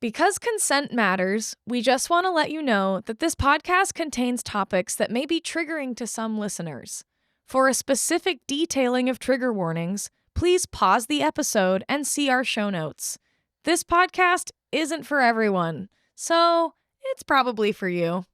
Because consent matters, we just want to let you know that this podcast contains topics that may be triggering to some listeners. For a specific detailing of trigger warnings, please pause the episode and see our show notes. This podcast isn't for everyone, so it's probably for you.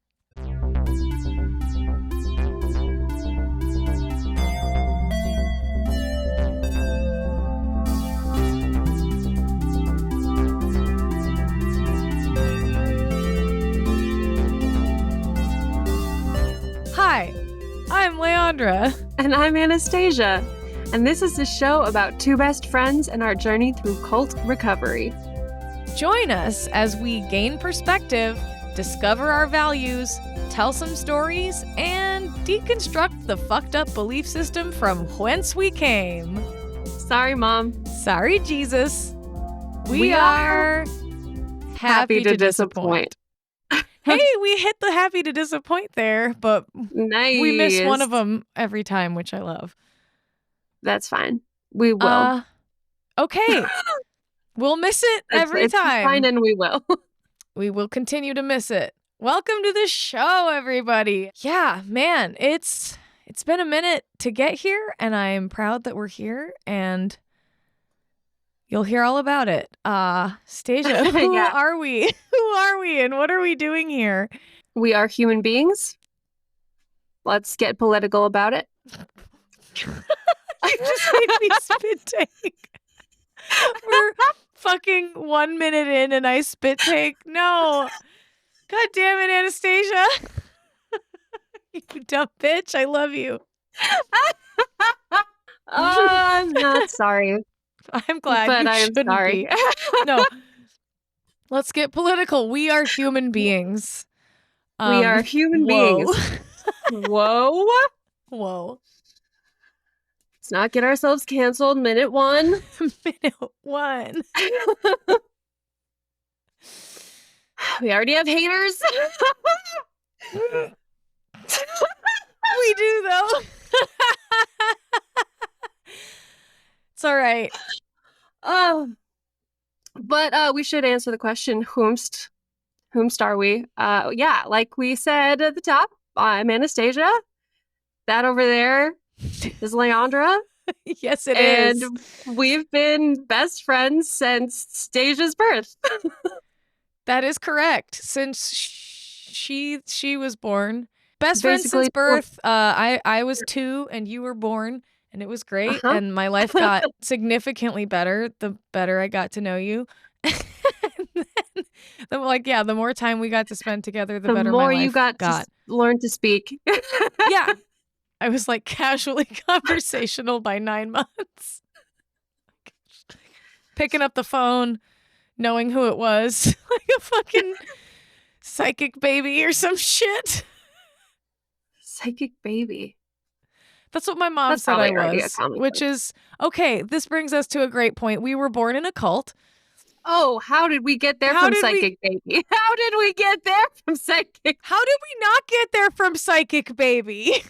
Hi, I'm Leandra. And I'm Anastasia. And this is a show about two best friends and our journey through cult recovery. Join us as we gain perspective, discover our values, tell some stories, and deconstruct the fucked up belief system from whence we came. Sorry, Mom. Sorry, Jesus. We are happy to disappoint. Hey, we hit the happy to disappoint there, but nice. We miss one of them every time, which I love. That's fine. We will. Okay. We'll miss it every time. It's fine, and we will. We will continue to miss it. Welcome to the show, everybody. Yeah, man, it's been a minute to get here, and I'm proud that we're here, and you'll hear all about it. Stasia, who are we? Who are we, and what are we doing here? We are human beings. Let's get political about it. You just made me spit take. We're fucking 1 minute in and I spit take. No. God damn it, Anastasia. You dumb bitch. I love you. I'm not sorry. I'm glad, but you I'm shouldn't sorry. be. No. Let's get political. We are human beings. We are human beings. Whoa. Whoa. Let's not get ourselves canceled. Minute one. Minute one. We already have haters. We do, though. It's all right. But we should answer the question, whomst are we? Yeah, like we said at the top, I'm Anastasia. That over there is Leandra. Yes, it is. And we've been best friends since Stasia's birth. That is correct. Since she was born. Best friends since birth. I was 2 and you were born, and it was great. Uh-huh. And my life got significantly better the better I got to know you. The more time we got to spend together, the better my life got. The more you got to learn to speak. Yeah. I was like casually conversational by 9 months. Picking up the phone, knowing who it was, like a fucking psychic baby or some shit. Psychic baby. That's what my mom said I was, which is, okay, this brings us to a great point. We were born in a cult. Oh, how did we get there from psychic baby? How did we get there from psychic? How did we not get there from psychic baby?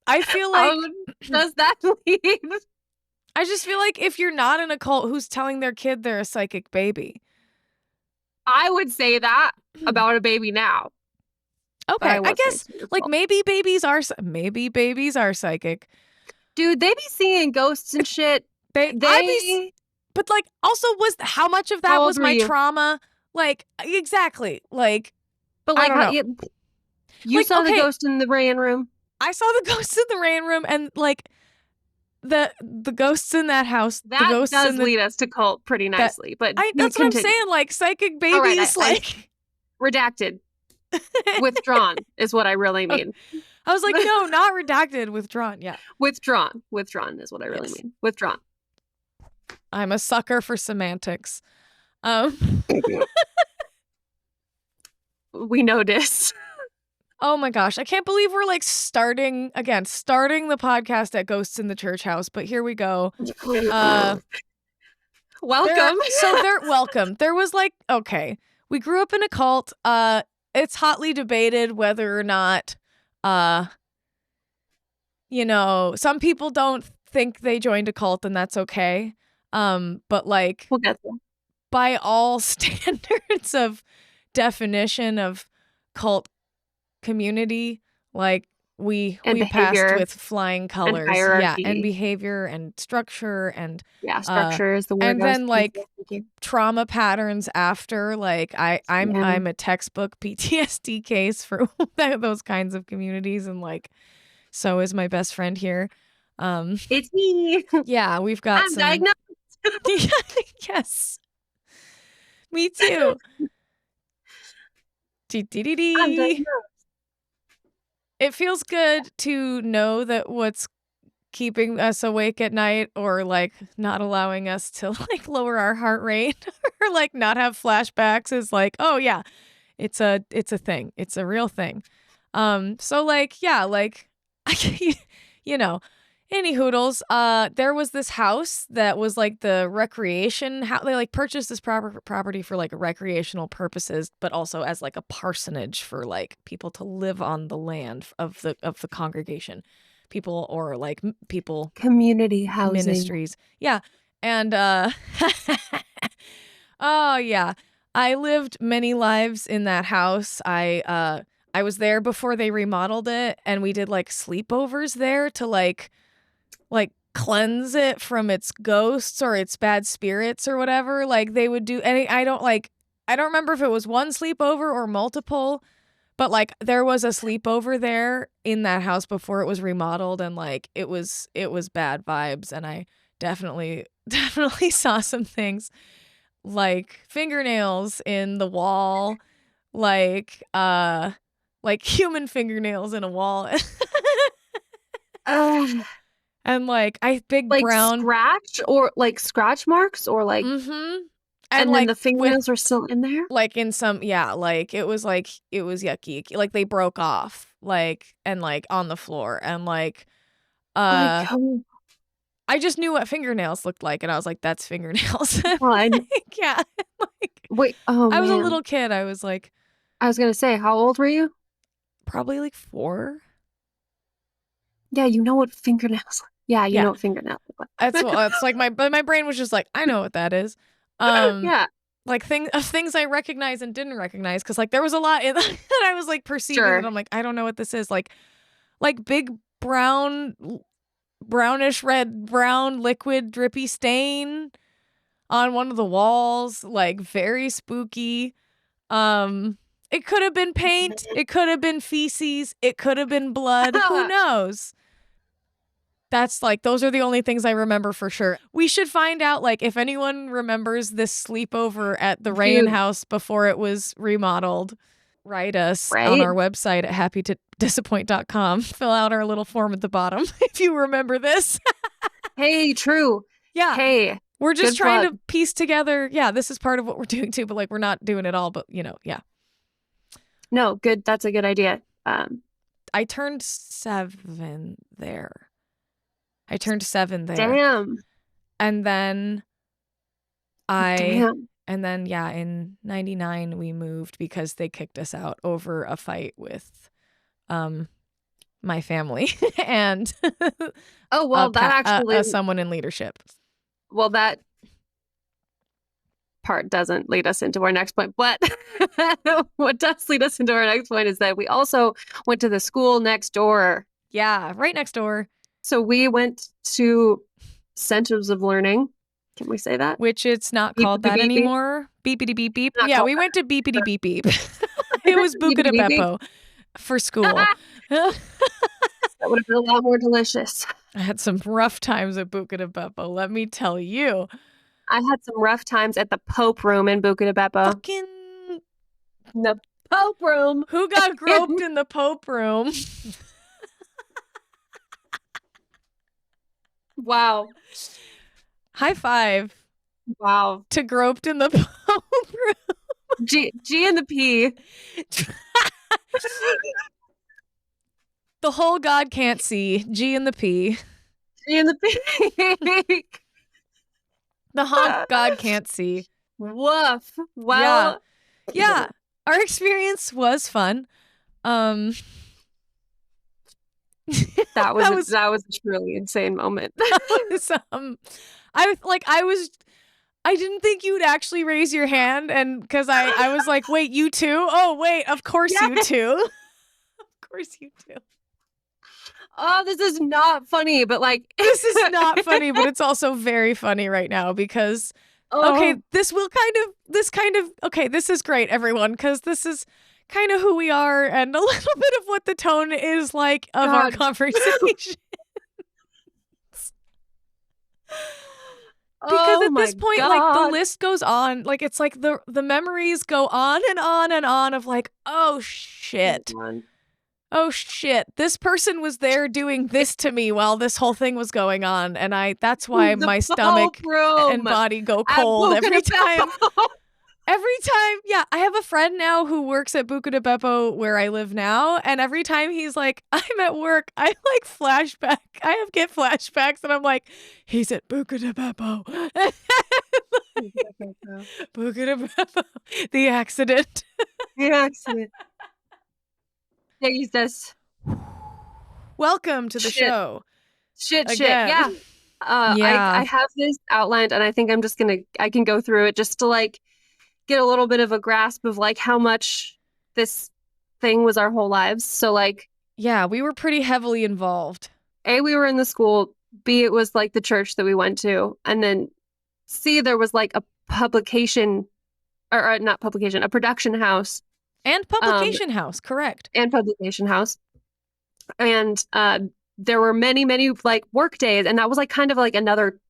I feel like... How does that leave? I just feel like if you're not in a cult, who's telling their kid they're a psychic baby? I would say that about a baby now. Okay, I guess like maybe babies are psychic. Dude, they be seeing ghosts and shit. But like, also, how much of that was my trauma? Like, exactly. Like, but like, I don't know. You saw the ghost in the rain room. I saw the ghost in the rain room, and like the ghosts in that house. That does lead us to cult pretty nicely. But that's what I'm saying. Like, psychic babies, redacted. Withdrawn is what I really mean. I was like, no, not redacted. Withdrawn. Yeah. Withdrawn is what I really mean. Withdrawn. I'm a sucker for semantics. We notice. Oh my gosh. I can't believe we're like starting the podcast at Ghosts in the Church House, but here we go. Welcome. Welcome. There was like, okay, we grew up in a cult. It's hotly debated whether or not, some people don't think they joined a cult, and that's okay. But like, We'll get there. by all standards of definition of cult community, like we And passed behavior with flying and colors. Yeah, hierarchy. and behavior and structure and Structure is the word. and then like thinking. trauma patterns after. Like I'm a textbook PTSD case for those kinds of communities, and like so is my best friend here. It's me. Yeah, we've got I'm diagnosed. Yes. Me too. I'm diagnosed. It feels good to know that what's keeping us awake at night, or like not allowing us to like lower our heart rate or like not have flashbacks, is like, oh yeah, it's a thing. It's a real thing. So like, yeah, like you know, any hoodles, there was this house that was like the recreation how they like purchased this property for like recreational purposes, but also as like a parsonage for like people to live on the land of the congregation, people, or like people, Community housing. ministries. Yeah. And oh yeah, I lived many lives in that house. I was there before they remodeled it, and we did like sleepovers there to like cleanse it from its ghosts or its bad spirits or whatever. Like they would do, and I don't remember if it was one sleepover or multiple, but like there was a sleepover there in that house before it was remodeled, and like it was bad vibes, and I definitely saw some things like fingernails in the wall, like human fingernails in a wall. And like big like brown scratch marks or like and then like the fingernails were still in there, like in some, yeah, like it was yucky, like they broke off, like, and like on the floor, and like I just knew what fingernails looked like, and I was like, that's fingernails. Like, yeah. Like, wait, I was a little kid. I was like, I was gonna say, how old were you? Probably like 4. Yeah, you know what fingernails. Yeah, you know what fingernails look like. It's like my brain was just like, I know what that is. Yeah. Like things I recognize and didn't recognize, because like there was a lot in that I was like perceiving that I'm like, I don't know what this is. Like big brownish red brown liquid drippy stain on one of the walls, like very spooky. It could have been paint, it could have been feces, it could have been blood. Who knows? That's like, those are the only things I remember for sure. We should find out, like, if anyone remembers this sleepover at the Rayan house before it was remodeled. Write us on our website at happydisappoint.com. Fill out our little form at the bottom if you remember this. Hey, true. Yeah. Hey. We're just trying to piece together. Yeah, this is part of what we're doing too, but like we're not doing it all, but yeah. No, good. That's a good idea. I turned 7 there. Damn. And then in 99 we moved because they kicked us out over a fight with my family and someone in leadership. Well, that part doesn't lead us into our next point, but what does lead us into our next point is that we also went to the school next door. Yeah, right next door. So we went to Centers of Learning. Can we say that? Which it's not called that anymore. Beepity beep beep. Yeah, we went to Beepity beep beep. It was Bucca Di Beppo for school. That would have been a lot more delicious. I had some rough times at Bucca Di Beppo, let me tell you. I had some rough times at the Pope Room in Bucca Di Beppo. Fucking the Pope Room. Who got groped in the Pope Room? Wow. High five. Wow. To groped in the Pope Room. G and the P. The whole God can't see. G and the P. G and the P. The honk God can't see. Woof. Well. Yeah. Our experience was fun. That was That was that was a truly insane moment. was I didn't think you'd actually raise your hand, and because I was like, wait, you too? Oh wait, of course Yeah. you too. Of course you too. Oh, this is not funny, but like This is not funny, but it's also very funny right now because okay, oh this is great, everyone, because this is kind of who we are and a little bit of what the tone is like of our God. conversation. Because Oh at my this point, like the God. list goes on, like it's like the memories go on and on and on of like, oh shit. Oh shit, this person was there doing this to me while this whole thing was going on, and that's why The my stomach and ballroom body go at cold Bucca every Di Beppo. time. Every time, yeah, I have a friend now who works at Bucca Di Beppo where I live now, and every time he's like, I'm at work, I like get flashbacks, and I'm like, he's at Bucca Di Beppo. Bucca Di Beppo. The accident. The accident. Jesus. Welcome to the Shit. show. Shit. Again. Yeah. Yeah. I have this outlined, and I think I can go through it just to like get a little bit of a grasp of like how much this thing was our whole lives. So like, Yeah, we were pretty heavily involved. A, we were in the school, B, it was like the church that we went to, and then C, there was like a publication or not publication, a production house And publication house, correct. and publication house. And there were many, many like work days, and that was like kind of like another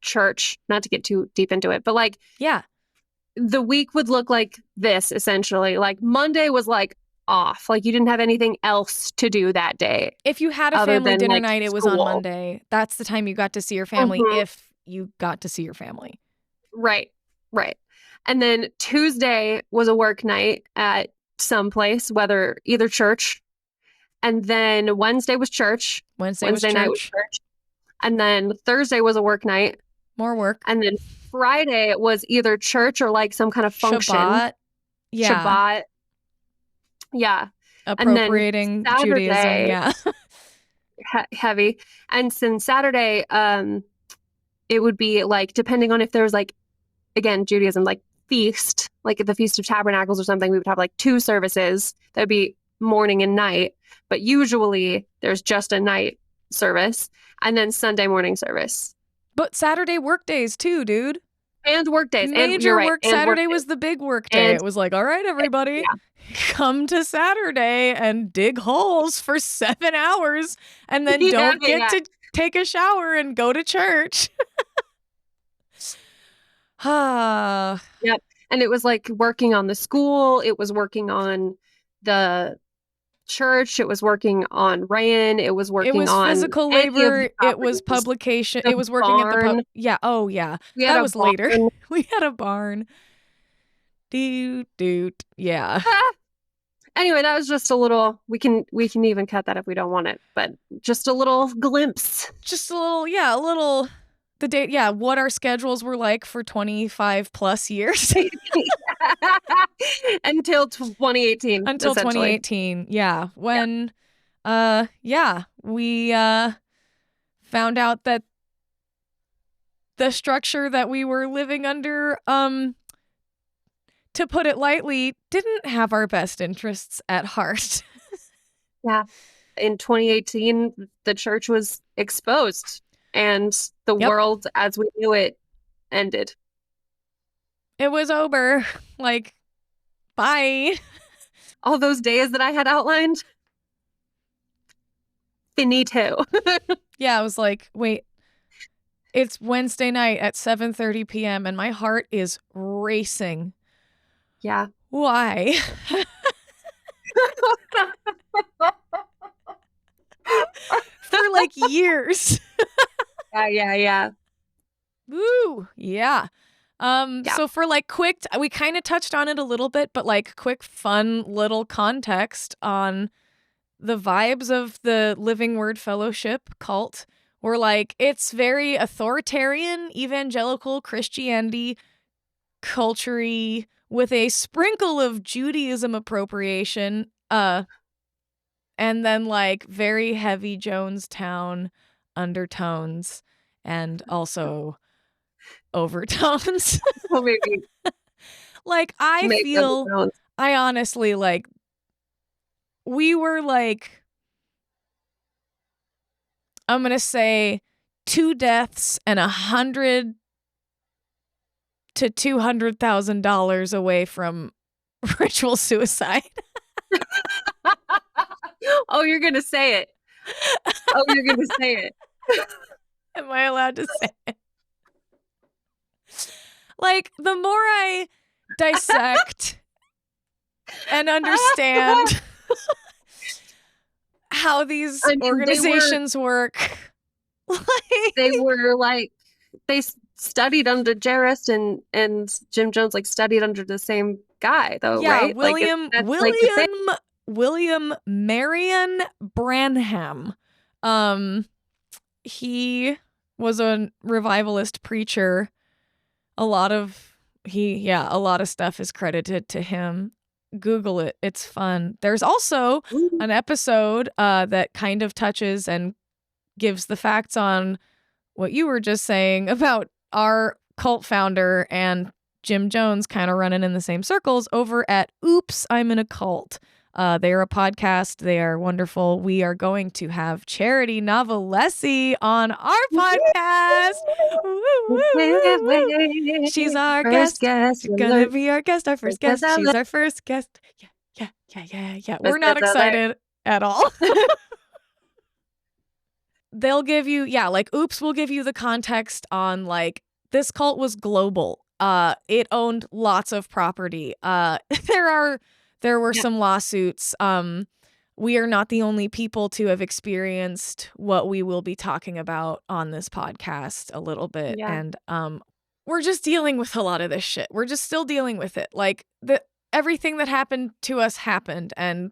church, not to get too deep into it, but like Yeah. the week would look like this essentially. Like Monday was like off. Like you didn't have anything else to do that day. If you had a other family than, dinner like, night, it was on school. Monday. That's the time you got to see your family Mhm. if you got to see your family. Right. And then Tuesday was a work night at some place, whether either church. And then Wednesday was church. Wednesday was night was church. church. And then Thursday was a work night. More work. And then Friday was either church or like some kind of function. Shabbat. Yeah. Shabbat. Yeah. Appropriating Judaism. Yeah. Heavy. And then Saturday, it would be like, depending on if there was like, again, Judaism, like feast, like at the Feast of Tabernacles or something, we would have like 2 services. That would be morning and night. But usually there's just a night service and then Sunday morning service. But Saturday work days too, dude. And work days. Major and work. and Saturday work was the big work day. It was like, all right, everybody, come to Saturday and dig holes for 7 hours and then don't get to take a shower and go to church. Yep. And it was like working on the school. It was working on the church. It was working on Ryan. It was working on physical labor. It was publication. It was working at the yeah. Oh yeah. That was later. We had a barn. Dude. Yeah. Anyway, that was just a little, we can even cut that if we don't want it, but just a little glimpse. Just a little the date, yeah, what our schedules were like for 25 plus years. Until 2018. Until 2018, yeah. When, we found out that the structure that we were living under, to put it lightly, didn't have our best interests at heart. Yeah. In 2018, the church was exposed. And the world as we knew it ended. It was over. Like, bye. All those days that I had outlined. Finito. Yeah, I was like, wait, it's Wednesday night at 7:30 p.m. and my heart is racing. Yeah. Why? For like years. Yeah. Woo, yeah. So for like quick, we kind of touched on it a little bit, but like quick, fun little context on the vibes of the Living Word Fellowship cult were like, it's very authoritarian, evangelical Christianity, culture-y, with a sprinkle of Judaism appropriation, And then like very heavy Jonestown undertones and also overtones. Well, maybe Like I feel, undertones. I honestly like, we were like, I'm going to say 2 deaths and $100,000 to $200,000 away from ritual suicide. Oh, you're gonna say it. Oh, you're gonna say it. Am I allowed to say it? Like, the more I dissect and understand how these organizations work, they were like, they studied under Jarrett and Jim Jones, like studied under the same guy, though, yeah, right? William Marion Branham. He was a revivalist preacher. A lot of stuff is credited to him. Google it. It's fun. There's also an episode that kind of touches and gives the facts on what you were just saying about our cult founder and Jim Jones kind of running in the same circles over at Oops, I'm in a Cult. They are a podcast. They are wonderful. We are going to have Charity Novelesi on our podcast. Woo, woo, woo, woo. She's our guest. She's going to be our guest, our first guest. She's our first guest. Yeah. We're not excited at all. They'll give you, like Oops will give you the context on like this cult was global. It owned lots of property. There were some lawsuits. We are not the only people to have experienced what we will be talking about on this podcast a little bit. Yeah. And we're just dealing with a lot of this shit. We're just still dealing with it. Like everything that happened to us happened, and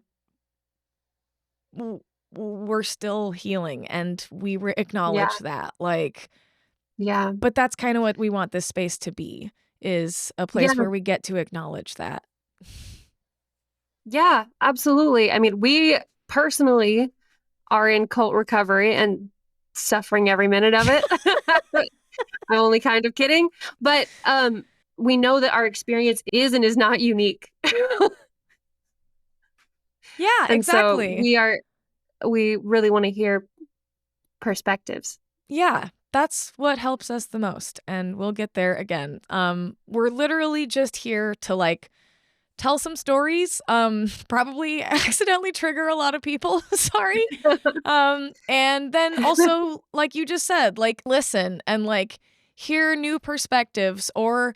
we're still healing, and we acknowledge that. Like, yeah. But that's kind of what we want this space to be, is a place where we get to acknowledge that. Yeah, absolutely. I mean, we personally are in cult recovery and suffering every minute of it. I'm only kind of kidding, but we know that our experience is and is not unique. Yeah, and exactly. So we really want to hear perspectives. Yeah, that's what helps us the most, and we'll get there again. We're literally just here to like tell some stories, probably accidentally trigger a lot of people. Sorry. And then also, like you just said, like listen and like hear new perspectives, or,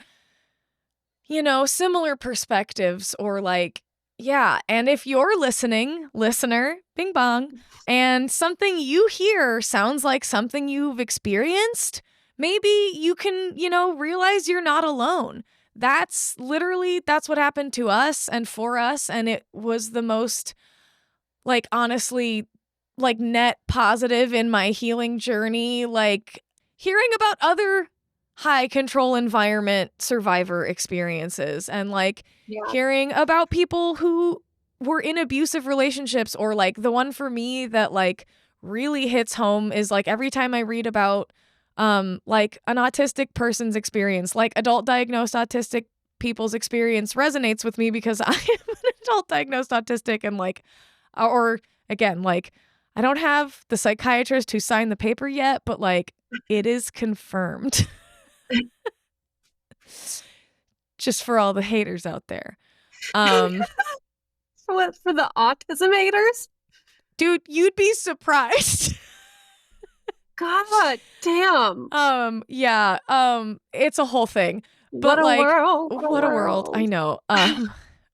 you know, similar perspectives, or like, yeah. And if you're listening, listener, bing bong, and something you hear sounds like something you've experienced, maybe you can, you know, realize you're not alone. That's what happened to us and for us. And it was the most, like, honestly, like net positive in my healing journey. Like hearing about other high control environment survivor experiences, and like hearing about people who were in abusive relationships, or like the one for me that like really hits home is like every time I read about like an autistic person's experience, like adult diagnosed autistic people's experience resonates with me, because I am an adult diagnosed autistic, and like, or again, like I don't have the psychiatrist who signed the paper yet, but like it is confirmed. Just for all the haters out there. What, for the autism haters? Dude, you'd be surprised. God damn. Yeah. It's a whole thing. But what a like, world. What a world. I know.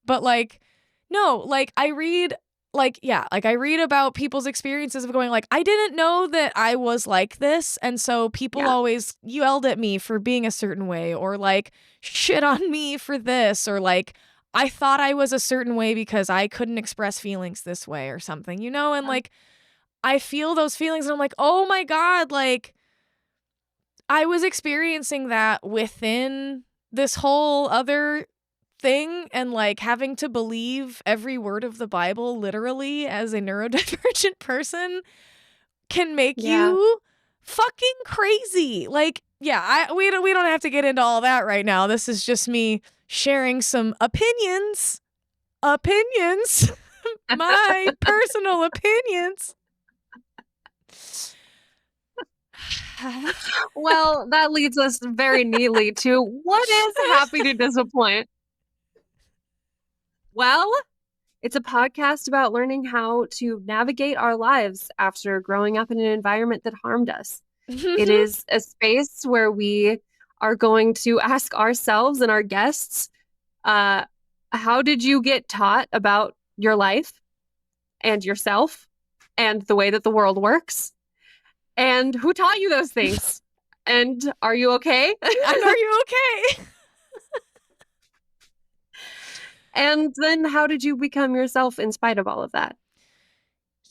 But like, no, like I read about people's experiences of going like, I didn't know that I was like this. And so people always yelled at me for being a certain way, or like shit on me for this, or like, I thought I was a certain way because I couldn't express feelings this way or something, you know? And like, I feel those feelings and I'm like, oh my God, like I was experiencing that within this whole other thing, and like having to believe every word of the Bible literally as a neurodivergent person can make you fucking crazy. Like, yeah, we don't have to get into all that right now. This is just me sharing some opinions. My personal opinions. Well, that leads us very neatly to what is happy to disappoint. Well, it's a podcast about learning how to navigate our lives after growing up in an environment that harmed us. It is a space where we are going to ask ourselves and our guests, how did you get taught about your life and yourself and the way that the world works? And who taught you those things? And are you okay? And are you okay? And then how did you become yourself in spite of all of that?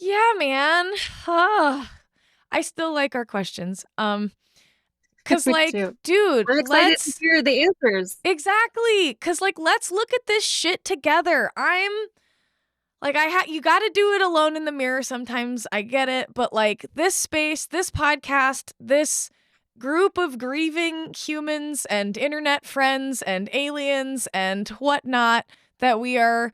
Yeah, man. I still like our questions. Cause like, dude, I'm excited to hear the answers. Exactly. Cause like, let's look at this shit together. I'm like, you got to do it alone in the mirror sometimes. I get it. But like this space, this podcast, this group of grieving humans and internet friends and aliens and whatnot that we are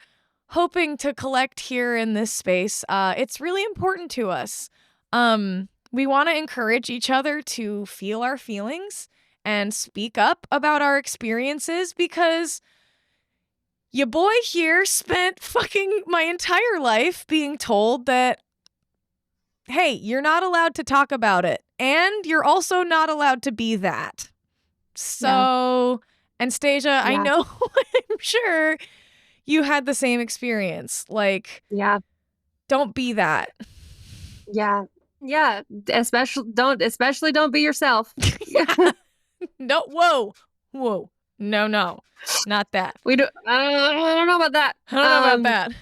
hoping to collect here in this space, it's really important to us. We want to encourage each other to feel our feelings and speak up about our experiences, because your boy here spent fucking my entire life being told that, hey, you're not allowed to talk about it, and you're also not allowed to be that. So, and Stasia, I know, I'm sure you had the same experience. Like, don't be that. Yeah. Especially don't be yourself. No, whoa. No, not that. I don't know about that. I don't know about that.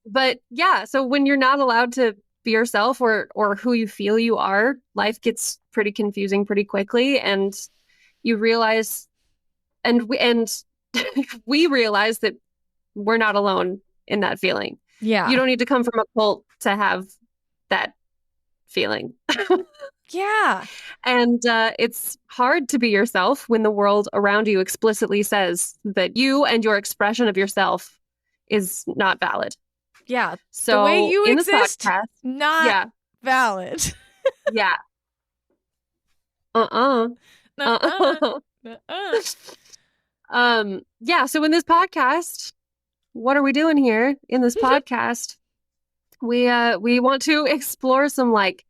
But yeah, so when you're not allowed to be yourself or who you feel you are, life gets pretty confusing pretty quickly, and you realize, and we realize that we're not alone in that feeling. Yeah. You don't need to come from a cult to have that feeling. Yeah. And it's hard to be yourself when the world around you explicitly says that you and your expression of yourself is not valid. Yeah. So the way you in exist, this podcast, not valid. Yeah. Yeah, so in this podcast, what are we doing here in this podcast? We want to explore some like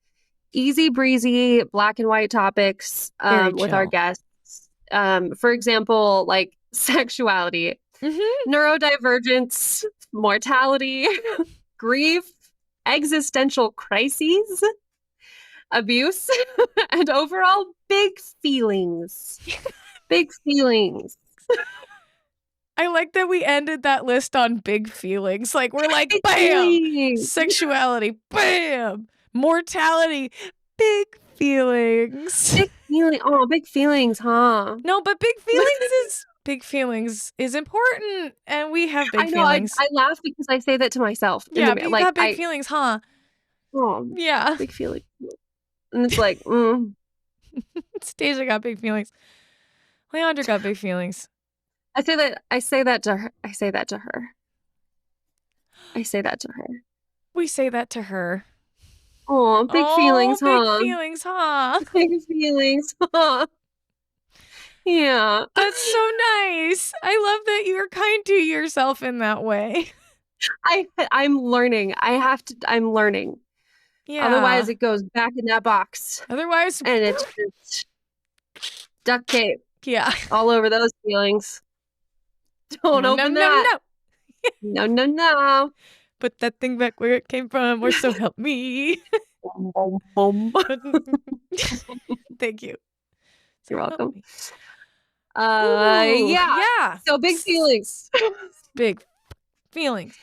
easy breezy black and white topics with our guests. For example, like sexuality, neurodivergence, mortality, grief, existential crises, abuse, and overall big feelings. Big feelings. I like that we ended that list on big feelings. Like, we're like, bam! Feelings. Sexuality, bam! Mortality, big feelings. Big feeling. Oh, big feelings, huh? No, but big feelings is important, and we have big feelings. I laugh because I say that to myself. Yeah, but you got big feelings, huh? Oh, yeah. Big feelings. And it's like, Stasia got big feelings. Leandra got big feelings. I say that to her. We say that to her. Oh, big feelings, huh? Big feelings, huh? Big feelings, huh? Yeah. That's so nice. I love that you're kind to yourself in that way. I'm learning. I'm learning. Yeah. Otherwise it goes back in that box. And it's just duct tape. Yeah. All over those feelings. Don't open that. No. Put that thing back where it came from, or so help me. Thank you. You're welcome. Yeah. So big feelings. Big feelings.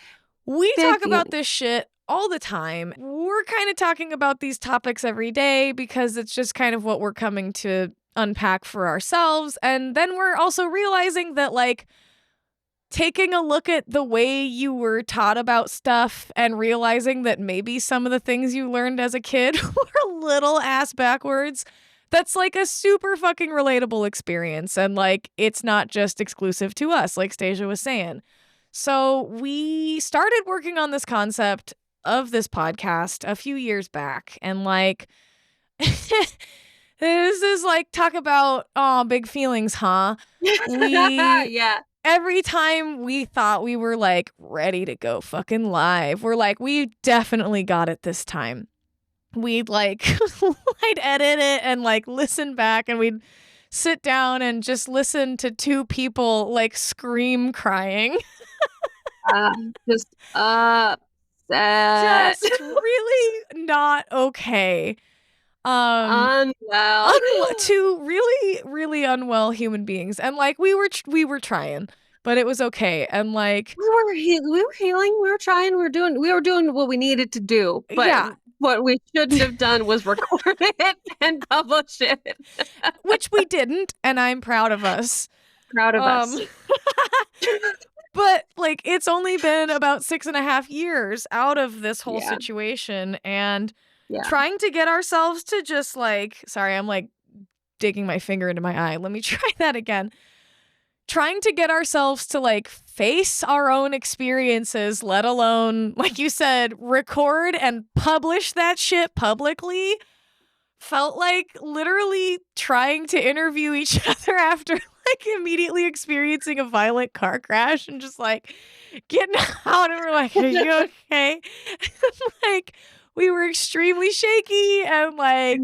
We talk about this shit all the time. We're kind of talking about these topics every day because it's just kind of what we're coming to unpack for ourselves. And then we're also realizing that, like, taking a look at the way you were taught about stuff and realizing that maybe some of the things you learned as a kid were a little ass backwards. That's like a super fucking relatable experience. And like, it's not just exclusive to us, like Stasia was saying. So we started working on this concept of this podcast a few years back. And like, this is like, talk about, big feelings, huh? Yeah. Every time we thought we were like ready to go fucking live, we're like, we definitely got it this time. We'd like, I'd edit it and like listen back, and we'd sit down and just listen to two people like scream crying. Just upset. Just really not okay. Unwell. Two really, really unwell human beings. And like, we were trying, but it was okay. And like, we were healing, we were trying, we were doing what we needed to do. But yeah. What we shouldn't have done was record it and publish it. Which we didn't, and I'm proud of us. Proud of us. But like, it's only been about 6.5 years out of this whole situation, and trying to get ourselves to just like, sorry, I'm like digging my finger into my eye. Let me try that again. Trying to get ourselves to like face our own experiences, let alone, like you said, record and publish that shit publicly, felt like literally trying to interview each other after like immediately experiencing a violent car crash and just like getting out, and we're like, are you okay? Like, we were extremely shaky, and like,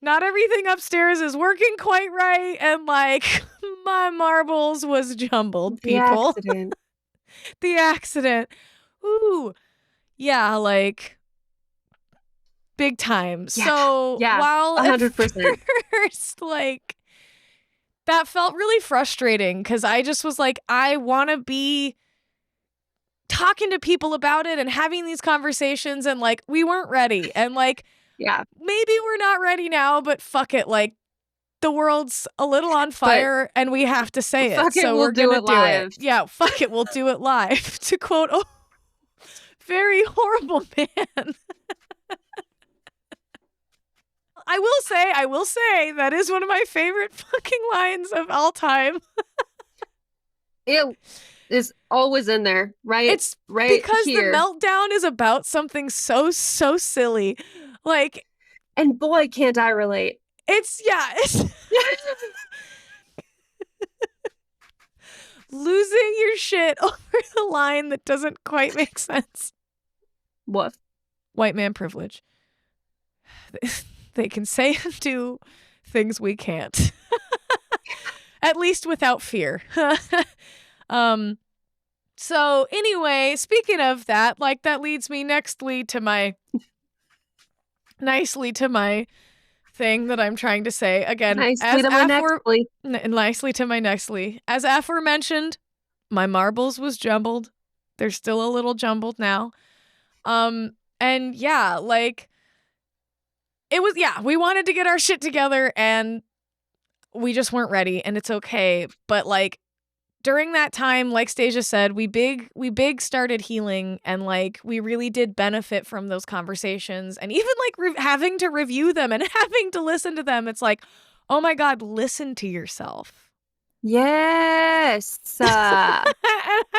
not everything upstairs is working quite right, and like, my marbles was jumbled, people. The accident. The accident. Ooh. Yeah, like, big time. Yeah. So while 100%. at first, like, that felt really frustrating, because I just was like, I want to be talking to people about it and having these conversations, and like, we weren't ready. And like, maybe we're not ready now, but fuck it. Like, the world's a little on fire, and we have to say it. So we're going to do it. Yeah, fuck it. We'll do it live. To quote, very horrible man. I will say that is one of my favorite fucking lines of all time. It is always in there, right? It's right because here. The meltdown is about something so silly. Like, and boy, can't I relate. It's losing your shit over the line that doesn't quite make sense. Woof. White man privilege. They can say and do things we can't. At least without fear. So anyway, speaking of that, like, that leads me nicely to my thing that I'm trying to say. Again, nicely to my nextly. As aforementioned, my marbles was jumbled. They're still a little jumbled now. And yeah, like, it was, we wanted to get our shit together, and we just weren't ready, and it's okay. But like, during that time, like Stasia said, we big started healing, and like, we really did benefit from those conversations, and even like having to review them and having to listen to them. It's like, oh my God, listen to yourself. Yes. And I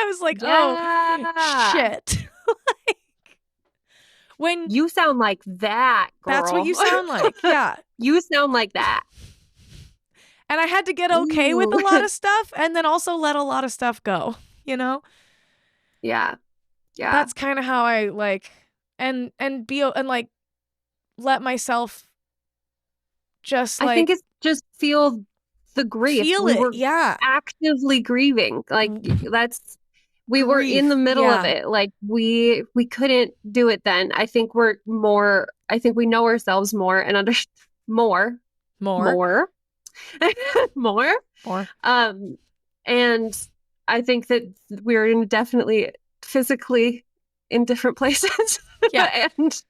was like, oh shit. Like, when you sound like that, girl. That's what you sound like. Yeah. You sound like that. And I had to get okay with a lot of stuff, and then also let a lot of stuff go, you know? Yeah. Yeah. That's kind of how I like, and like, let myself just like, I think it's just feel the grief. Feel we it. Were actively grieving. Like, we were in the middle of it. Like, we couldn't do it then. I think we know ourselves more and understand more. And I think that we're definitely physically in different places. And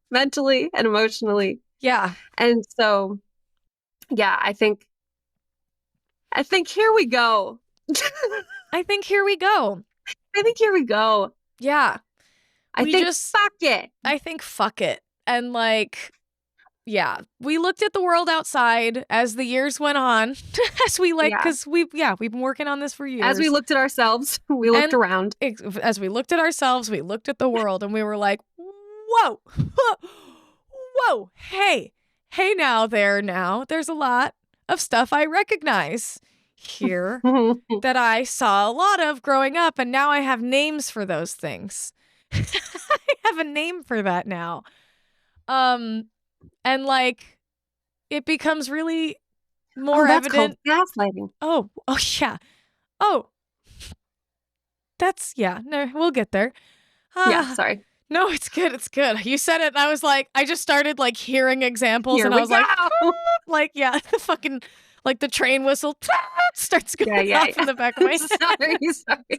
mentally and emotionally. Yeah. And so, I think here we go. I think here we go. I think here we go. Yeah. I think fuck it. I think fuck it. And like, yeah, we looked at the world outside as the years went on, as we like, because we've been working on this for years. As we looked at ourselves, we looked around. As we looked at ourselves, we looked at the world, and we were like, whoa, whoa, hey now, there's a lot of stuff I recognize here that I saw a lot of growing up, and now I have names for those things. I have a name for that now. And like, it becomes really more evident. Called gaslighting. Oh yeah. Oh, no, we'll get there. Sorry. No, it's good. It's good. You said it, and I was like, I just started like hearing examples, and I was like, yeah, the fucking, like the train whistle starts going off in the back of my head. Sorry.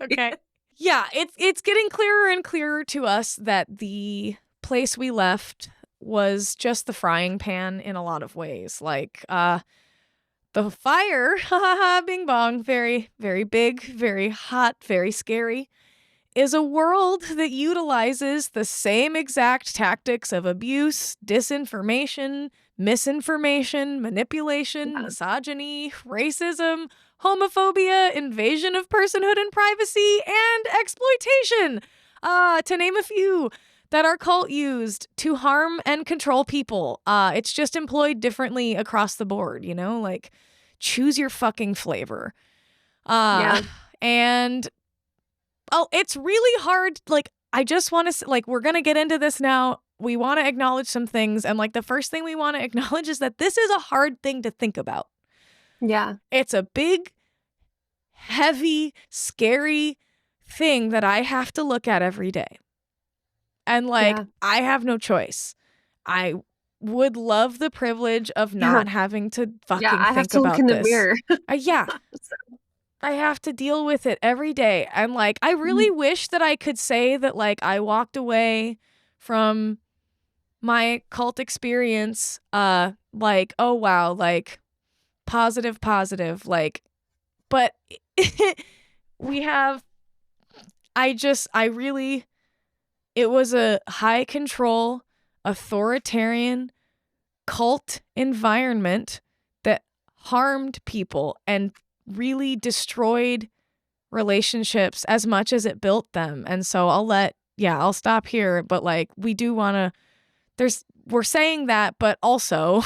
Okay. Yeah, it's getting clearer and clearer to us that the place we left was just the frying pan in a lot of ways. Like, the fire, bing bong, very, very big, very hot, very scary, is a world that utilizes the same exact tactics of abuse, disinformation, misinformation, manipulation, misogyny, racism, homophobia, invasion of personhood and privacy, and exploitation, to name a few, that our cult used to harm and control people. It's just employed differently across the board, you know? Like, choose your fucking flavor. And it's really hard. Like, I just want to, like, we're going to get into this now. We want to acknowledge some things. And like, the first thing we want to acknowledge is that this is a hard thing to think about. Yeah. It's a big, heavy, scary thing that I have to look at every day. And like, I have no choice. I would love the privilege of not having to fucking I have think to about look in this. the mirror. I have to deal with it every day. And like, I really wish that I could say that like I walked away from my cult experience like, oh wow, like positive, like, but we have, it was a high control, authoritarian cult environment that harmed people and really destroyed relationships as much as it built them. And so I'll stop here. But like, we do want to, we're saying that, but also.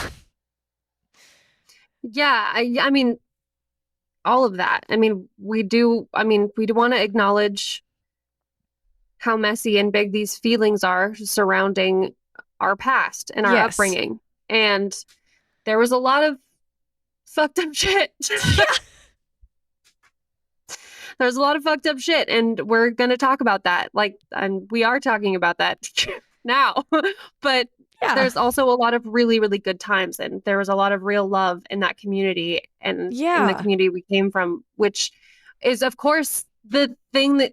I mean, all of that. I mean, we do want to acknowledge how messy and big these feelings are surrounding our past and our upbringing. And there was a lot of fucked up shit. There's a lot of fucked up shit, and we're going to talk about that. Like, and we are talking about that now. But there's also a lot of really, really good times, and there was a lot of real love in that community and in the community we came from, which is, of course, the thing that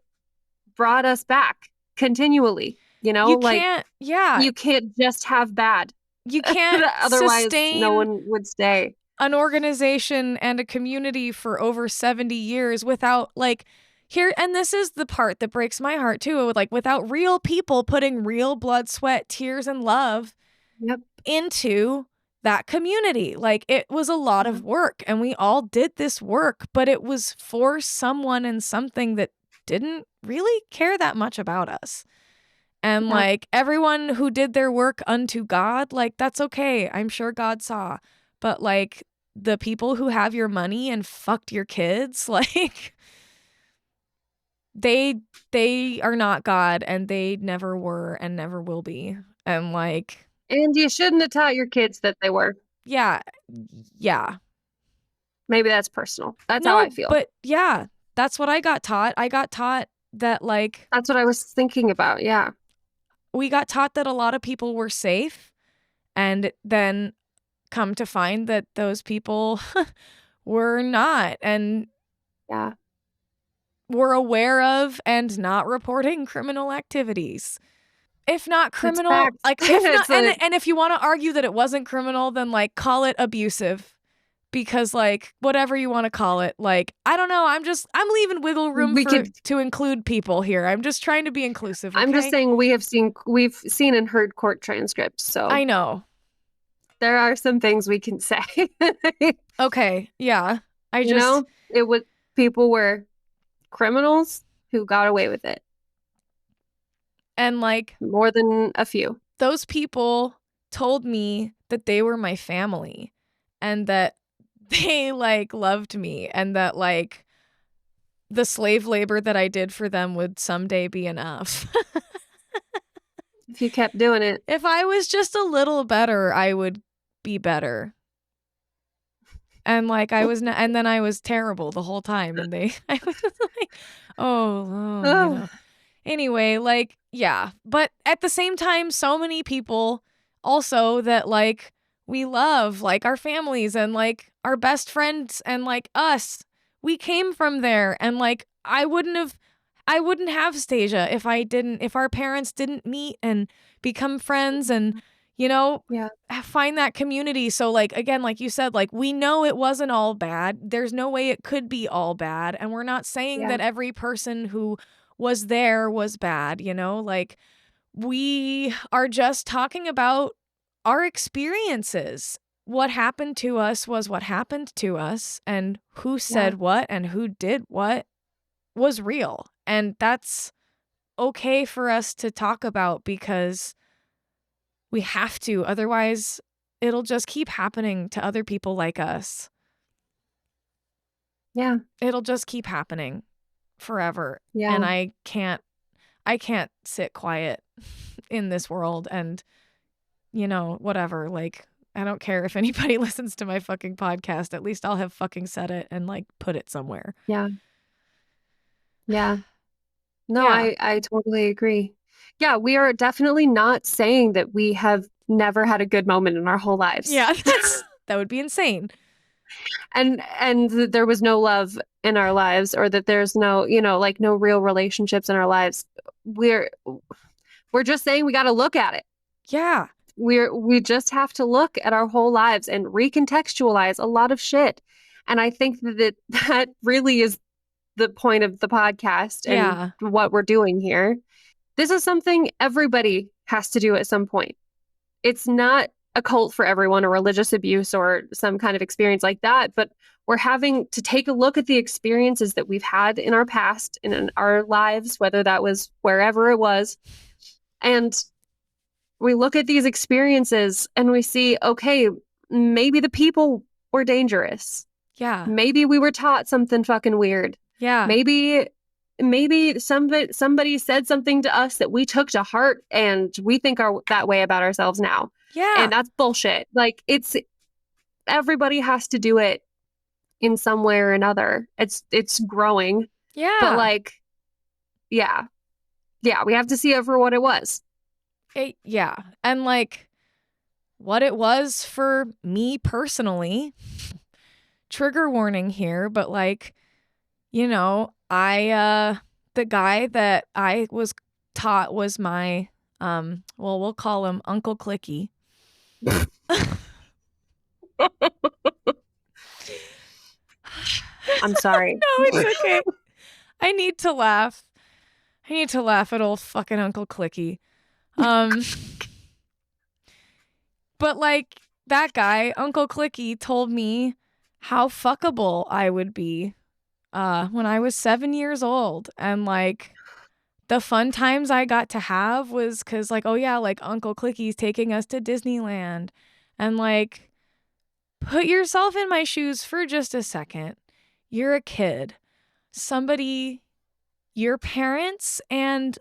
brought us back continually. You know, you can't just have bad. You can't otherwise sustain no one would stay. An organization and a community for over 70 years without like here. And this is the part that breaks my heart too. Like, without real people putting real blood, sweat, tears, and love into that community. Like, it was a lot of work, and we all did this work, but it was for someone and something that didn't really care that much about us. And like, everyone who did their work unto God, like, that's okay. I'm sure God saw. But like, the people who have your money and fucked your kids, like, they are not God, and they never were and never will be. And like, and you shouldn't have taught your kids that they were. Yeah. Maybe that's personal. That's how I feel. But yeah, that's what I got taught. I got taught that like, that's what I was thinking about. Yeah. We got taught that a lot of people were safe, and then come to find that those people were not, and were aware of and not reporting criminal activities. If not criminal, like, if not, and if you want to argue that it wasn't criminal, then like, call it abusive, because like whatever you want to call it, like I don't know, I'm leaving wiggle room to include people here. I'm just trying to be inclusive. Okay? I'm just saying we've seen and heard court transcripts, so I know there are some things we can say. Okay, yeah. People were criminals who got away with it. And like more than a few. Those people told me that they were my family and that they like loved me and that like the slave labor that I did for them would someday be enough. If you kept doing it. If I was just a little better, I would be better. And like and then I was terrible the whole time, and I was like, you know. Anyway, like, yeah. But at the same time, so many people also that like we love, like our families and like our best friends and like us, we came from there. And like I wouldn't have Stasia if our parents didn't meet and become friends and, you know, find that community. So like, again, like you said, like we know it wasn't all bad. There's no way it could be all bad. And we're not saying that every person who was there was bad, you know, like we are just talking about our experiences. What happened to us was what happened to us, and who said what and who did what was real. And that's okay for us to talk about because we have to. Otherwise, it'll just keep happening to other people like us. Yeah. It'll just keep happening forever. Yeah. And I can't sit quiet in this world and, you know, whatever. Like, I don't care if anybody listens to my fucking podcast. At least I'll have fucking said it and like put it somewhere. Yeah. Yeah. No, yeah. I totally agree. Yeah, we are definitely not saying that we have never had a good moment in our whole lives. Yeah, that would be insane. And that there was no love in our lives, or that there's no, you know, like no real relationships in our lives. We're just saying we got to look at it. Yeah. We just have to look at our whole lives and recontextualize a lot of shit. And I think that really is the point of the podcast and what we're doing here. This is something everybody has to do at some point. It's not a cult for everyone, or religious abuse, or some kind of experience like that, but we're having to take a look at the experiences that we've had in our past and in our lives, whether that was wherever it was. And we look at these experiences and we see, okay, maybe the people were dangerous. Yeah. Maybe we were taught something fucking weird. Yeah. Maybe somebody said something to us that we took to heart and we think that way about ourselves now. Yeah. And that's bullshit. Like, everybody has to do it in some way or another. It's growing. Yeah. But like, yeah, we have to see it for what it was. Yeah. And like what it was for me personally, trigger warning here, but like, you know, the guy that I was taught was my, we'll call him Uncle Clicky. I'm sorry. No, it's okay. I need to laugh at old fucking Uncle Clicky. But like that guy, Uncle Clicky, told me how fuckable I would be when I was 7 years old. And like the fun times I got to have was because like, oh yeah, like Uncle Clicky's taking us to Disneyland. And like, put yourself in my shoes for just a second. You're a kid. Somebody, your parents and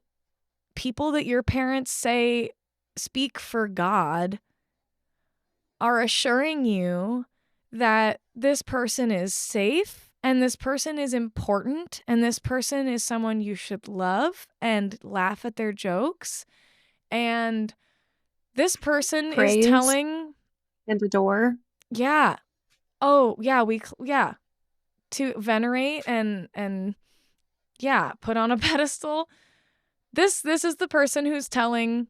people that your parents say speak for God are assuring you that this person is safe and this person is important and this person is someone you should love and laugh at their jokes. And this person is telling and adore. Yeah. Oh, yeah, to venerate and put on a pedestal. This is the person who's telling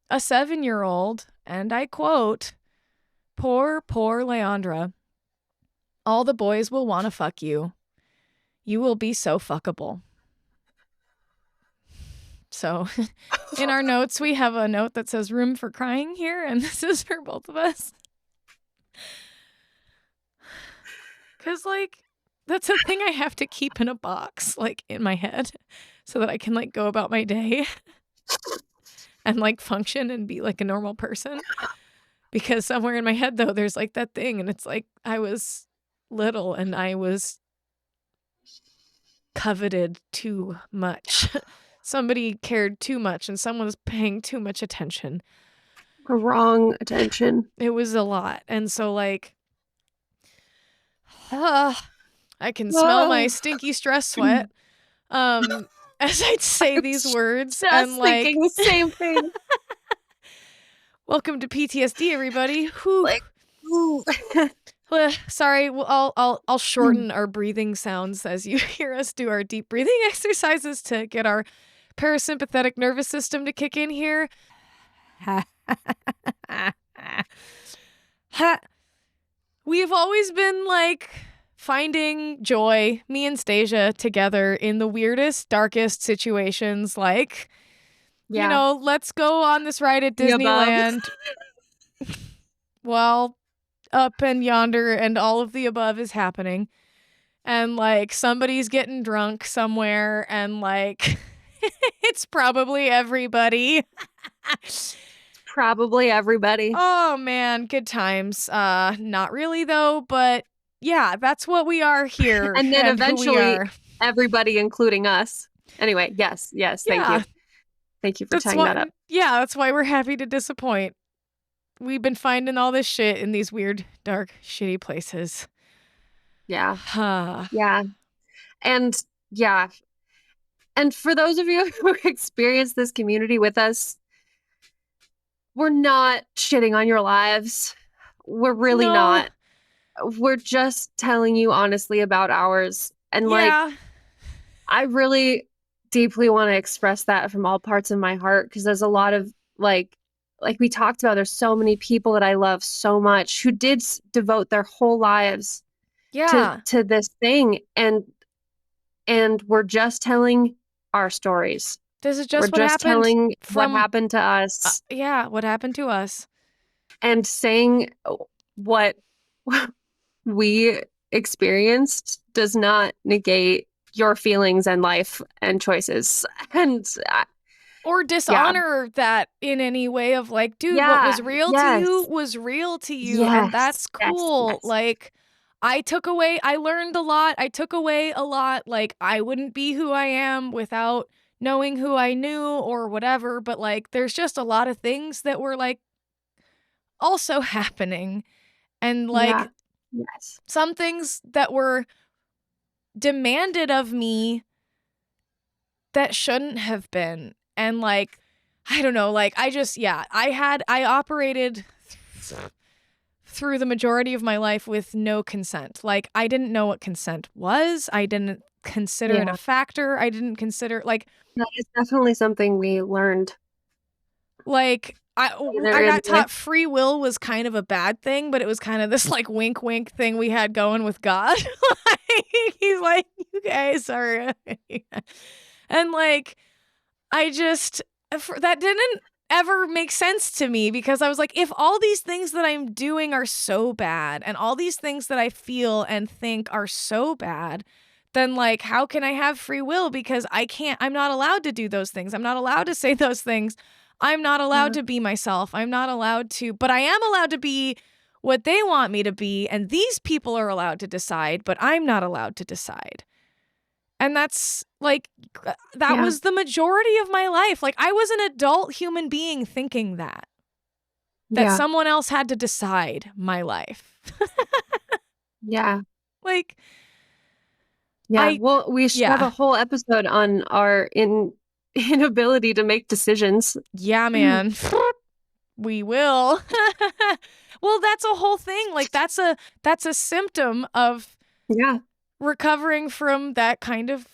a 7-year-old, and I quote, poor Leandra, All the boys will want to fuck you. You will be so fuckable. So in our notes, we have a note that says room for crying here, and this is for both of us. Because, like, that's a thing I have to keep in a box, like, in my head so that I can, like, go about my day and, like, function and be, like, a normal person. Because somewhere in my head, though, there's, like, that thing, and it's like I was little and I was coveted too much. Somebody cared too much and someone was paying too much attention. Wrong attention. It was a lot. And so, like, I can smell my stinky stress sweat as I'd say these words. Just and, like, thinking the same thing. Welcome to PTSD, everybody. Whew. Like, ooh. Sorry, I'll shorten our breathing sounds as you hear us do our deep breathing exercises to get our parasympathetic nervous system to kick in here. We've always been, like, finding joy, me and Stasia, together in the weirdest, darkest situations, like, you know, let's go on this ride at Disneyland. Well, up and yonder and all of the above is happening. And, like, somebody's getting drunk somewhere and, like, it's probably everybody. Probably everybody. Oh, man, good times. Not really, though, but yeah, that's what we are here. And then eventually everybody, including us. Anyway, yes, thank you. Thank you for tying that up. Yeah, that's why we're happy to disappoint. We've been finding all this shit in these weird, dark, shitty places. Yeah. Yeah. And yeah. And for those of you who experience this community with us, we're not shitting on your lives. We're really not. We're just telling you honestly about ours. And like, I really deeply want to express that from all parts of my heart, because there's a lot of like we talked about, there's so many people that I love so much who did devote their whole lives to this thing, and we're just telling our stories. This is just what happened to us. What happened to us. And saying what we experienced does not negate your feelings and life and choices. And or dishonor that in any way of like, dude, what was real to you was real to you. And that's cool. Like, I learned a lot. I took away a lot. Like, I wouldn't be who I am without knowing who I knew or whatever. But like, there's just a lot of things that were like also happening. And like, some things that were demanded of me that shouldn't have been. And like, I don't know, like, I operated through the majority of my life with no consent. Like, I didn't know what consent was. I didn't consider it a factor. I didn't consider, like... That is definitely something we learned. Like, I got taught free will was kind of a bad thing, but it was kind of this, like, wink thing we had going with God. Like, he's like, you guys are... And, like, that didn't ever make sense to me, because I was like, if all these things that I'm doing are so bad and all these things that I feel and think are so bad, then like, how can I have free will? Because I'm not allowed to do those things. I'm not allowed to say those things. I'm not allowed to be myself. I'm not allowed to, but I am allowed to be what they want me to be. And these people are allowed to decide, but I'm not allowed to decide. And that's like, that was the majority of my life. Like, I was an adult human being thinking that someone else had to decide my life. Like, well, we should have a whole episode on our inability to make decisions. Yeah, man. We will. Well, that's a whole thing. Like, that's a symptom of recovering from that kind of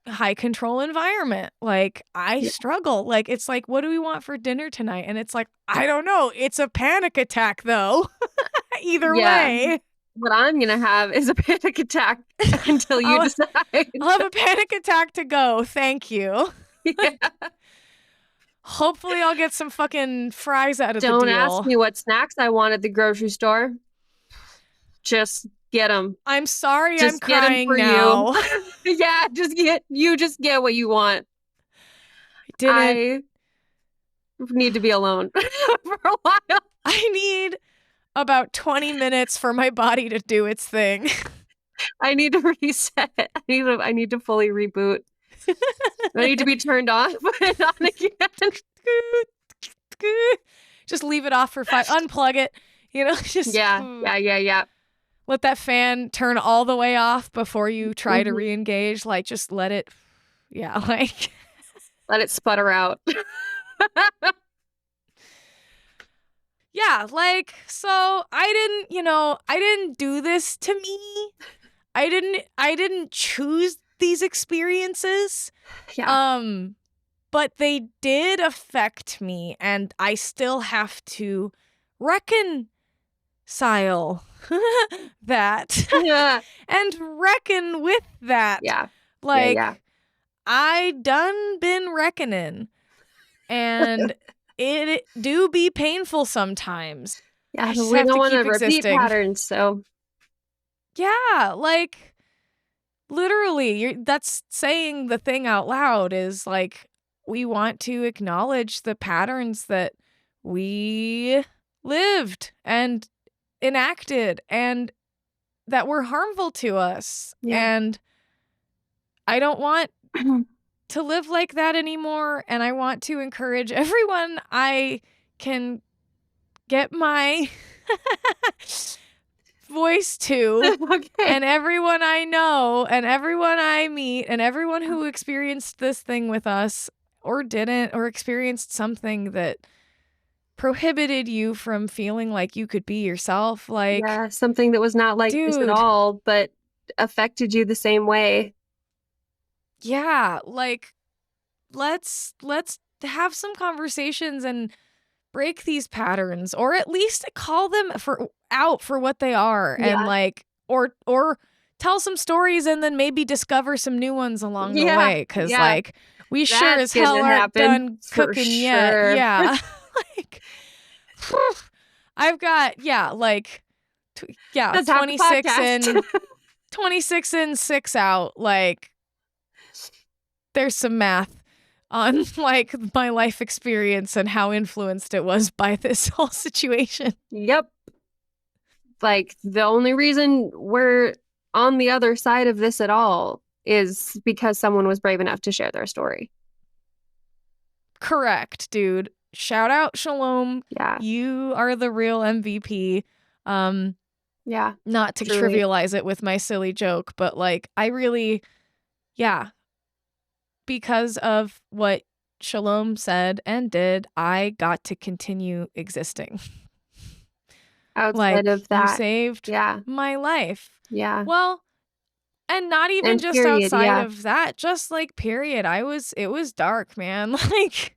high control environment. Like, I struggle. Like, it's like, what do we want for dinner tonight? And it's like, I don't know. It's a panic attack, though. Either way. What I'm gonna have is a panic attack until you decide. I'll have a panic attack to go. Thank you. Yeah. Hopefully I'll get some fucking fries out of the Don't deal. ask me what snacks I want at the grocery store. Just get them. I'm sorry, Just I'm get 'em crying for now. you. Yeah, just get what you want. I need to be alone for a while. I need about 20 minutes for my body to do its thing. I need to reset. I need to fully reboot. I need to be turned on, put it on again. Just leave it off for 5. Unplug it. You know, just yeah. Let that fan turn all the way off before you try to re-engage. Like, just let it. Yeah, like let it sputter out. Yeah, like, so I didn't do this to me. I didn't choose these experiences. Yeah. But they did affect me, and I still have to reconcile that. Yeah. And reckon with that. Yeah. Like, yeah. I done been reckoning. And it do be painful sometimes. Yeah, I just we have don't to want to keep repeat existing. patterns, so. Yeah, like, literally, that's saying the thing out loud is, like, we want to acknowledge the patterns that we lived and enacted and that were harmful to us. Yeah. And I don't want to live like that anymore. And I want to encourage everyone I can get my voice to, Okay. and everyone I know and everyone I meet and everyone who experienced this thing with us or didn't, or experienced something that prohibited you from feeling like you could be yourself. Like, yeah, something that was not like this at all, but affected you the same way. Yeah, like, let's have some conversations and break these patterns, or at least call them out for what they are. Yeah. And like, or tell some stories and then maybe discover some new ones along the way. Cause like, we sure as hell aren't done cooking yet. Yeah. Like, I've got, 26 in, 6 out. Like, there's some math on like my life experience and how influenced it was by this whole situation. Yep. Like, the only reason we're on the other side of this at all is because someone was brave enough to share their story. Correct, dude. Shout out Shalom. Yeah. You are the real MVP. Yeah. Not to trivialize it with my silly joke, but like, I really, because of what Shalom said and did, I got to continue existing. Outside of that. You saved my life. Yeah. Well, and not even just period, outside of that, just like period. It was dark, man. Like,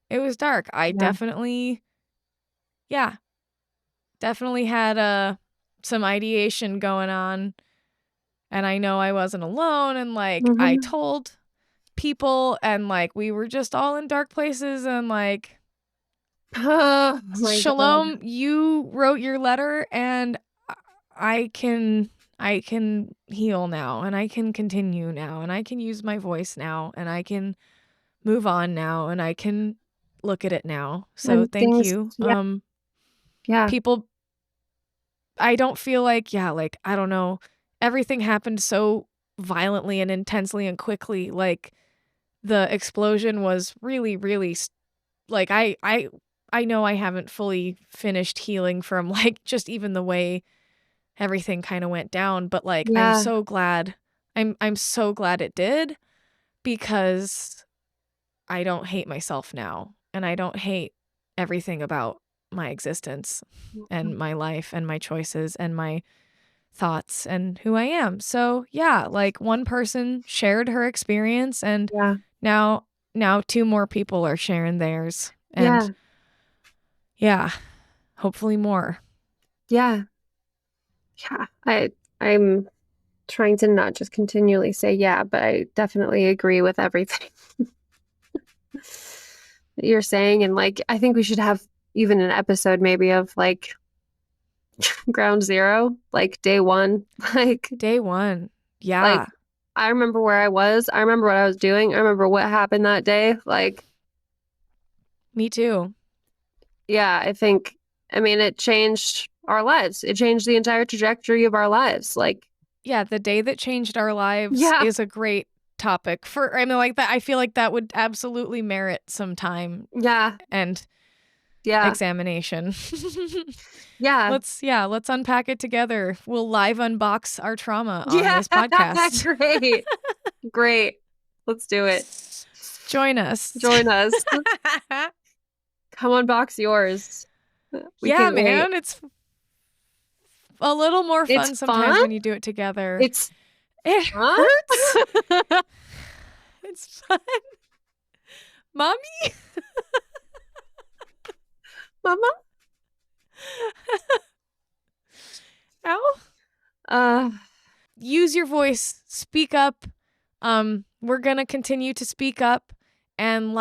it was dark. I definitely had some ideation going on. And I know I wasn't alone. And like, I told people, and like, we were just all in dark places. And like, Shalom, God. You wrote your letter, and I can heal now, and I can continue now, and I can use my voice now, and I can move on now, and I can look at it now. So thank you. People, I don't feel like, I don't know. Everything happened so violently and intensely and quickly. Like, the explosion was really, really, like, I know I haven't fully finished healing from like just even the way everything kind of went down, but like, I'm so glad. I'm so glad it did, because I don't hate myself now, and I don't hate everything about my existence and my life and my choices and my thoughts and who I am. So like, one person shared her experience, and now 2 more people are sharing theirs, and hopefully more. Yeah, I'm trying to not just continually say yeah, but I definitely agree with everything that you're saying. And like, I think we should have even an episode maybe of like ground zero, like day one. Day one. Like Yeah, I remember where I was. I remember what I was doing. I remember what happened that day. Like, me too. yeah, I mean, it changed our lives. It changed the entire trajectory of our lives. Like, Yeah, the day that changed our lives yeah, is a great topic for, I mean, like that. I feel like that would absolutely merit some time yeah, and yeah, examination. yeah, Let's unpack it together. We'll live unbox our trauma on yeah. this podcast. Great, great. Let's do it. Join us. Join us. Come unbox yours. We Yeah, can't wait. man, it's a little more It's fun sometimes fun. when you do it together. It's It fun. hurts. It's fun. Mommy? Mama. Ow. Uh, Use your voice. Speak up. We're gonna continue to speak up, and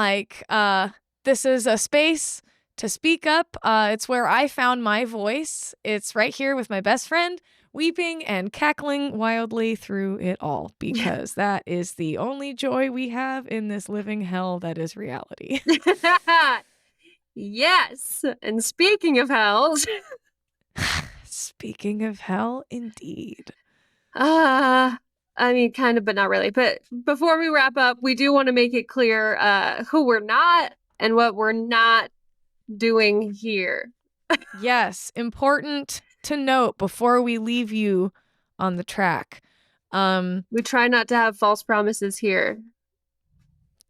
this is a space to speak up. It's where I found my voice. It's right here with my best friend, weeping and cackling wildly through it all, because that is the only joy we have in this living hell that is reality. yes. And speaking of hells, Speaking of hell, indeed. I mean, kind of, but not really. But before we wrap up, we do want to make it clear who we're not and what we're not doing here. Yes, important to note before we leave you on the track. We try not to have false promises here.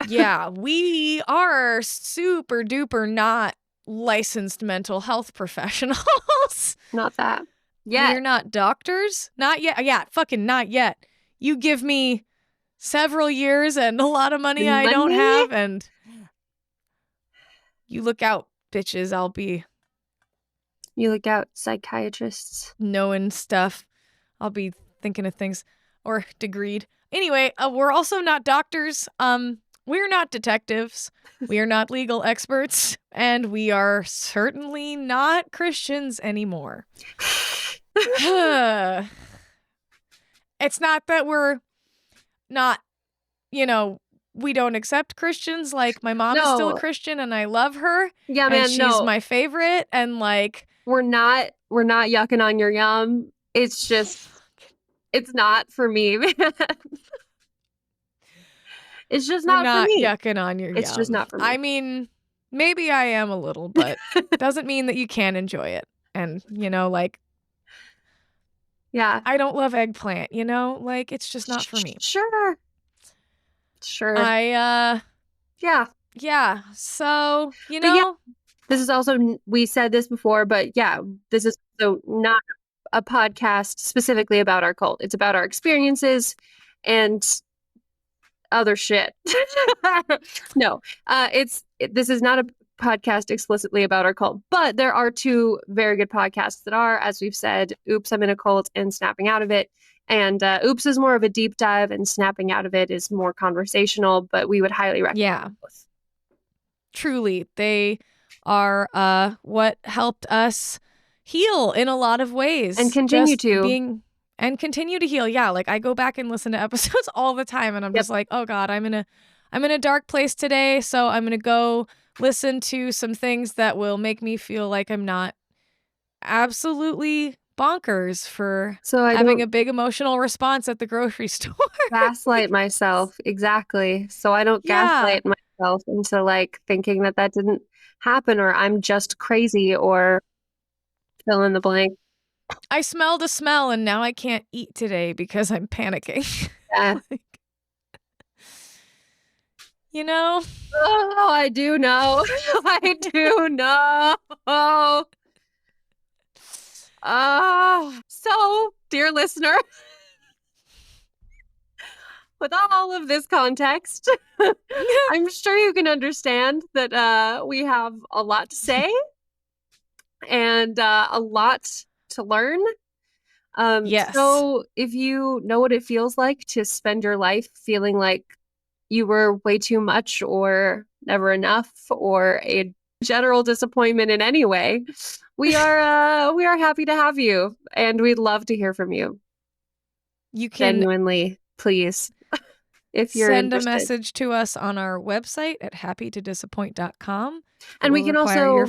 Yeah, we are super duper not licensed mental health professionals. Not that. We're Yet. not doctors. Not yet. Yeah, fucking not yet. You give me several years and a lot of money I don't Money? have, and you look out, bitches. I'll be You look out, psychiatrists. knowing stuff. I'll be thinking of things or degreed. Anyway, we're also not doctors. We're not detectives. We are not legal experts, and we are certainly not Christians anymore. It's not that we're not, we don't accept Christians. Like, my mom is still a No. Christian and I love her. Yeah, And man, she's no. my favorite. And like, We're not yucking on your yum. It's just it's not for me, man. It's just we're not for not me. yucking on your It's yum. just not for me. I mean, maybe I am a little, but doesn't mean that you can't enjoy it. And, Yeah. I don't love eggplant, like, it's just not for me. Sure. Yeah. So, yeah, this is also, we said this before, but yeah, this is so not a podcast specifically about our cult. It's about our experiences and other shit. No, this is not a podcast explicitly about our cult, but there are two very good podcasts that are, as we've said, Oops, I'm in a Cult and Snapping Out of It. And Oops is more of a deep dive and Snapping Out of It is more conversational, but we would highly recommend both. Truly, they are what helped us heal in a lot of ways. And continue to heal. Yeah, like I go back and listen to episodes all the time and I'm just like, oh God, I'm in a dark place today, so I'm gonna go listen to some things that will make me feel like I'm not absolutely bonkers for having a big emotional response at the grocery store. Gaslight myself. Exactly. So I don't gaslight myself into like thinking that didn't happen or I'm just crazy or fill in the blank. I smelled a smell and now I can't eat today because I'm panicking. Yeah. Oh, I do know. I do know. So, dear listener, with all of this context, I'm sure you can understand that we have a lot to say and a lot to learn. Yes. So if you know what it feels like to spend your life feeling like you were way too much or never enough or a general disappointment in any way, we are happy to have you and we'd love to hear from you. You can Genuinely, please, if you're send a interested. message to us on our website at happytodisappoint.com. And we can also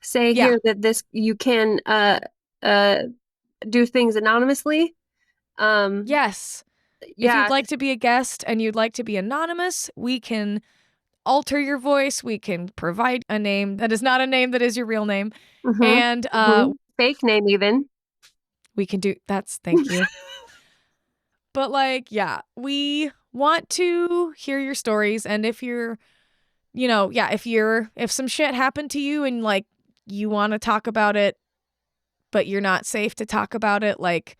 say Yeah. here that you can do things anonymously. Yes. If Yeah. you'd like to be a guest and you'd like to be anonymous, we can alter your voice. We can provide a name that is not a name that is your real name. Mhm. And fake name even. we can do thank you. But like, yeah, we want to hear your stories. And if you're, if some shit happened to you and like you want to talk about it, but you're not safe to talk about it, like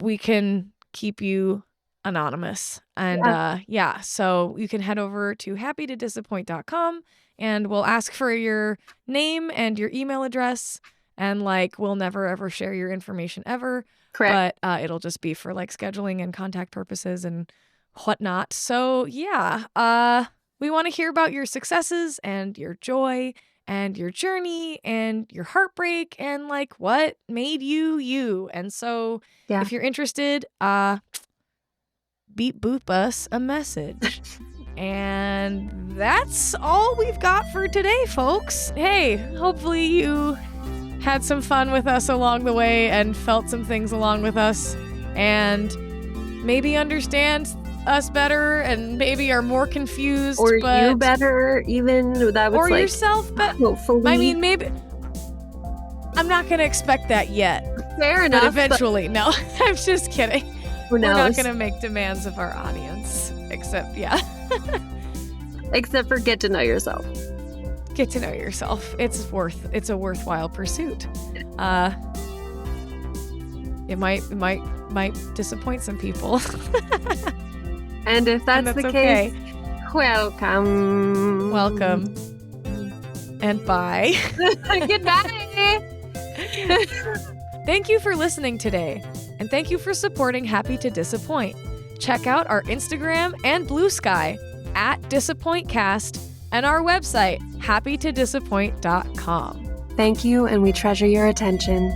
we can keep you anonymous. And so you can head over to happytodisappoint.com and we'll ask for your name and your email address. And like, we'll never ever share your information ever. Correct. But it'll just be for like scheduling and contact purposes and whatnot. So yeah, we want to hear about your successes and your joy and your journey and your heartbreak and like what made you you. And so if you're interested, beep boop us a message. And that's all we've got for today, folks. Hey, hopefully you had some fun with us along the way and felt some things along with us and maybe understand us better and maybe are more confused. Or you better, even. That was or like, yourself better. Hopefully. I mean, maybe. I'm not going to expect that yet. Fair enough. But eventually, no. I'm just kidding. Who knows? We're not going to make demands of our audience. Except for get to know yourself. Get to know yourself. It's a worthwhile pursuit. It might disappoint some people. And if that's the case, welcome. And bye. Goodbye. Thank you for listening today. And thank you for supporting Happy to Disappoint. Check out our Instagram and Blue Sky @DisappointCast and our website, happytodisappoint.com. Thank you, and we treasure your attention.